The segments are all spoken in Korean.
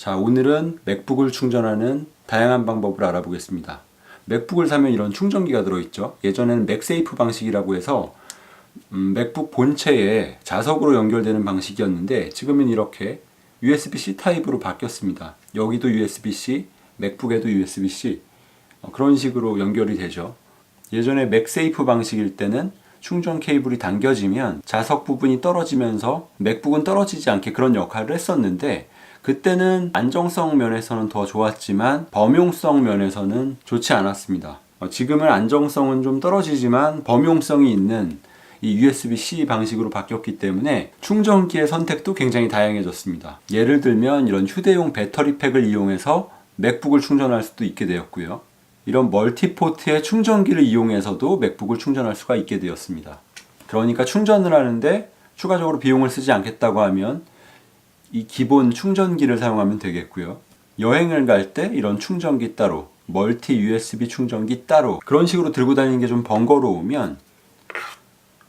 자, 오늘은 맥북을 충전하는 다양한 방법을 알아보겠습니다. 맥북을 사면 이런 충전기가 들어있죠. 예전에는 맥세이프 방식이라고 해서 맥북 본체에 자석으로 연결되는 방식이었는데 지금은 이렇게 USB-C 타입으로 바뀌었습니다. 여기도 USB-C, 맥북에도 USB-C 그런 식으로 연결이 되죠. 예전에 맥세이프 방식일 때는 충전 케이블이 당겨지면 자석 부분이 떨어지면서 맥북은 떨어지지 않게 그런 역할을 했었는데 그때는 안정성 면에서는 더 좋았지만 범용성 면에서는 좋지 않았습니다. 지금은 안정성은 좀 떨어지지만 범용성이 있는 이 USB-C 방식으로 바뀌었기 때문에 충전기의 선택도 굉장히 다양해졌습니다. 예를 들면 이런 휴대용 배터리팩을 이용해서 맥북을 충전할 수도 있게 되었고요. 이런 멀티포트의 충전기를 이용해서도 맥북을 충전할 수가 있게 되었습니다. 그러니까 충전을 하는데 추가적으로 비용을 쓰지 않겠다고 하면 이 기본 충전기를 사용하면 되겠고요. 여행을 갈 때 이런 충전기 따로, 멀티 USB 충전기 따로 그런 식으로 들고 다니는 게 좀 번거로우면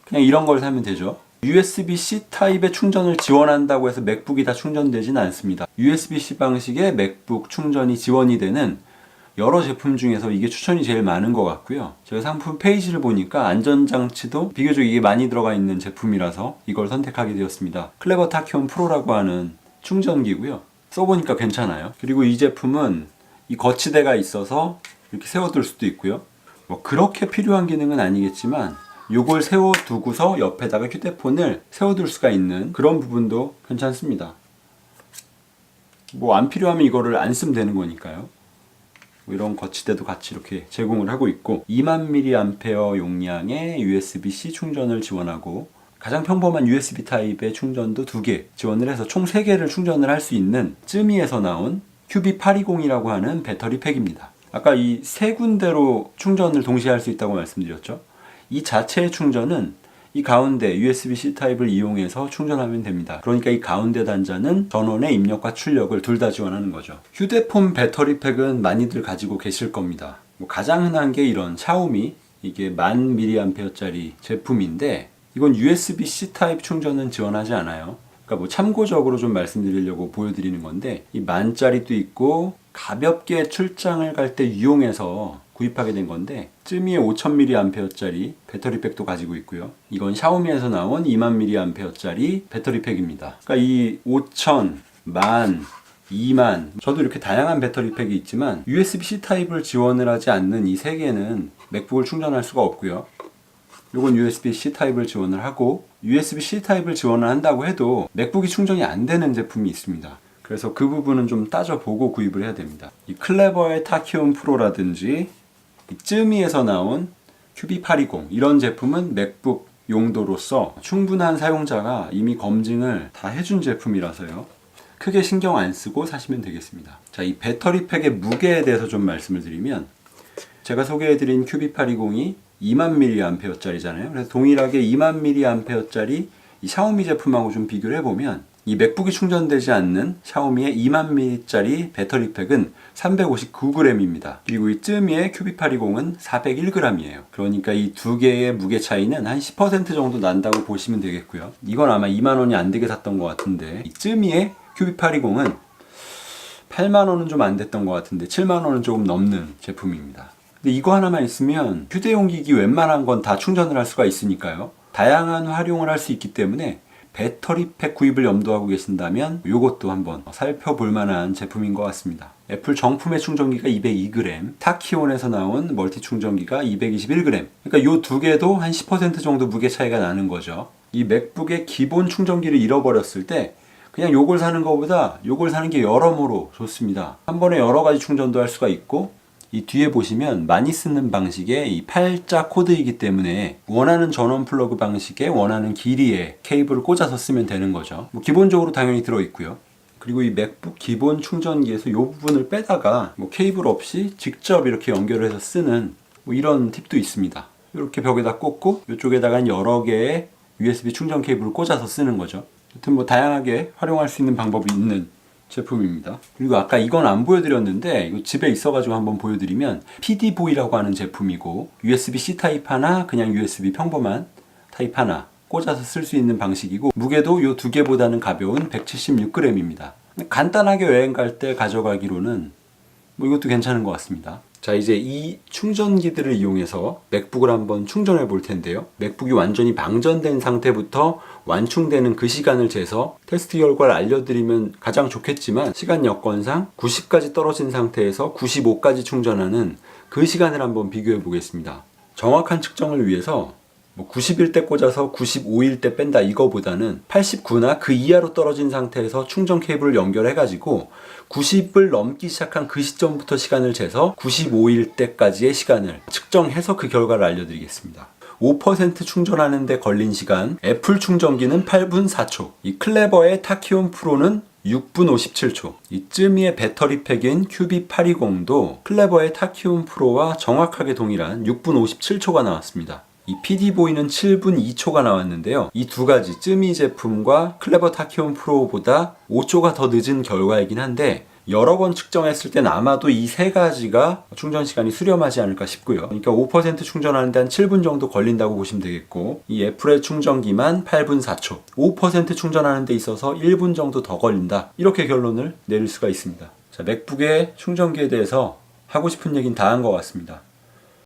그냥 이런 걸 사면 되죠. USB-C 타입의 충전을 지원한다고 해서 맥북이 다 충전되진 않습니다. USB-C 방식의 맥북 충전이 지원이 되는 여러 제품 중에서 이게 추천이 제일 많은 것 같고요. 제가 상품 페이지를 보니까 안전장치도 비교적 이게 많이 들어가 있는 제품이라서 이걸 선택하게 되었습니다. 클레버 타키온 프로라고 하는 충전기고요. 써보니까 괜찮아요. 그리고 이 제품은 이 거치대가 있어서 이렇게 세워둘 수도 있고요. 뭐 그렇게 필요한 기능은 아니겠지만 이걸 세워두고서 옆에다가 휴대폰을 세워둘 수가 있는 그런 부분도 괜찮습니다. 뭐 안 필요하면 이거를 안 쓰면 되는 거니까요. 이런 거치대도 같이 이렇게 제공을 하고 있고 2000mAh 용량의 USB-C 충전을 지원하고 가장 평범한 USB 타입의 충전도 2개 지원을 해서 총 3개를 충전을 할 수 있는 쯔미에서 나온 QB820이라고 하는 배터리 팩입니다. 아까 이 3군데로 충전을 동시에 할 수 있다고 말씀드렸죠. 이 자체의 충전은 이 가운데 USB-C 타입을 이용해서 충전하면 됩니다. 그러니까 이 가운데 단자는 전원의 입력과 출력을 둘 다 지원하는 거죠. 휴대폰 배터리 팩은 많이들 가지고 계실 겁니다. 가장 흔한 게 이런 샤오미 이게 1000mAh짜리 제품인데 이건 USB-C 타입 충전은 지원하지 않아요. 그러니까 뭐 참고적으로 좀 말씀드리려고 보여드리는 건데 이 10,000짜리도 있고 가볍게 출장을 갈 때 유용해서 구입하게 된 건데 쯔미의 5000mAh짜리 배터리팩도 가지고 있고요. 이건 샤오미에서 나온 2000mAh짜리 배터리팩입니다. 그러니까 이 5000, 10,000, 20,000 저도 이렇게 다양한 배터리팩이 있지만 USB-C 타입을 지원을 하지 않는 이 3개는 맥북을 충전할 수가 없고요. 이건 USB-C 타입을 지원을 하고 USB-C 타입을 지원을 한다고 해도 맥북이 충전이 안 되는 제품이 있습니다. 그래서 그 부분은 좀 따져보고 구입을 해야 됩니다. 이 클레버의 타키온 프로라든지 쯔미에서 나온 QB820 이런 제품은 맥북 용도로서 충분한 사용자가 이미 검증을 다 해준 제품이라서요. 크게 신경 안 쓰고 사시면 되겠습니다. 자, 이 배터리팩의 무게에 대해서 좀 말씀을 드리면 제가 소개해드린 QB820이 2000mAh짜리잖아요. 그래서 동일하게 2000mAh짜리 이 샤오미 제품하고 좀 비교를 해보면 이 맥북이 충전되지 않는 샤오미의 2000mAh짜리 배터리팩은 359g입니다. 그리고 이 쯔미의 QB820은 401g이에요. 그러니까 이 두 개의 무게 차이는 한 10% 정도 난다고 보시면 되겠고요. 이건 아마 2만원이 안 되게 샀던 것 같은데 이 쯔미의 QB820은 8만원은 좀 안 됐던 것 같은데 7만원은 조금 넘는 제품입니다. 근데 이거 하나만 있으면 휴대용 기기 웬만한 건 다 충전을 할 수가 있으니까요. 다양한 활용을 할 수 있기 때문에 배터리팩 구입을 염두하고 계신다면 이것도 한번 살펴볼 만한 제품인 것 같습니다. 애플 정품의 충전기가 202g, 타키온에서 나온 멀티 충전기가 221g. 그러니까 이 두 개도 한 10% 정도 무게 차이가 나는 거죠. 이 맥북의 기본 충전기를 잃어버렸을 때 그냥 요걸 사는 것보다 요걸 사는 게 여러모로 좋습니다. 한 번에 여러 가지 충전도 할 수가 있고 이 뒤에 보시면 많이 쓰는 방식의 이 8자 코드이기 때문에 원하는 전원 플러그 방식의 원하는 길이의 케이블을 꽂아서 쓰면 되는 거죠. 뭐 기본적으로 당연히 들어있고요. 그리고 이 맥북 기본 충전기에서 이 부분을 빼다가 뭐 케이블 없이 직접 이렇게 연결해서 쓰는 뭐 이런 팁도 있습니다. 이렇게 벽에다 꽂고 이쪽에다가 여러 개의 USB 충전 케이블을 꽂아서 쓰는 거죠. 하여튼 뭐 다양하게 활용할 수 있는 방법이 있는 제품입니다. 그리고 아까 이건 안 보여드렸는데 이거 집에 있어가지고 한번 보여드리면 PD보이라고 하는 제품이고 USB-C 타입 하나 그냥 USB 평범한 타입 하나 꽂아서 쓸 수 있는 방식이고 무게도 이 두 개보다는 가벼운 176g입니다. 간단하게 여행 갈 때 가져가기로는 뭐 이것도 괜찮은 것 같습니다. 자, 이제 이 충전기들을 이용해서 맥북을 한번 충전해 볼 텐데요. 맥북이 완전히 방전된 상태부터 완충되는 그 시간을 재서 테스트 결과를 알려드리면 가장 좋겠지만, 시간 여건상 90까지 떨어진 상태에서 95까지 충전하는 그 시간을 한번 비교해 보겠습니다. 정확한 측정을 위해서 90일 때 꽂아서 95일 때 뺀다 이거보다는 89나 그 이하로 떨어진 상태에서 충전 케이블을 연결해 가지고 90을 넘기 시작한 그 시점부터 시간을 재서 95일 때까지의 시간을 측정해서 그 결과를 알려드리겠습니다. 5% 충전하는데 걸린 시간, 애플 충전기는 8분 4초, 이 클레버의 타키온 프로는 6분 57초, 이 쯔미의 배터리 팩인 QB820도 클레버의 타키온 프로와 정확하게 동일한 6분 57초가 나왔습니다. 이 PD보이는 7분 2초가 나왔는데요. 이 두 가지 쯔미 제품과 클레버 타키온 프로보다 5초가 더 늦은 결과이긴 한데, 여러 번 측정했을 땐 아마도 이 세 가지가 충전 시간이 수렴하지 않을까 싶고요. 그러니까 5% 충전하는데 한 7분 정도 걸린다고 보시면 되겠고, 이 애플의 충전기만 8분 4초, 5% 충전하는 데 있어서 1분 정도 더 걸린다, 이렇게 결론을 내릴 수가 있습니다. 자, 맥북의 충전기에 대해서 하고 싶은 얘기는 다 한 것 같습니다.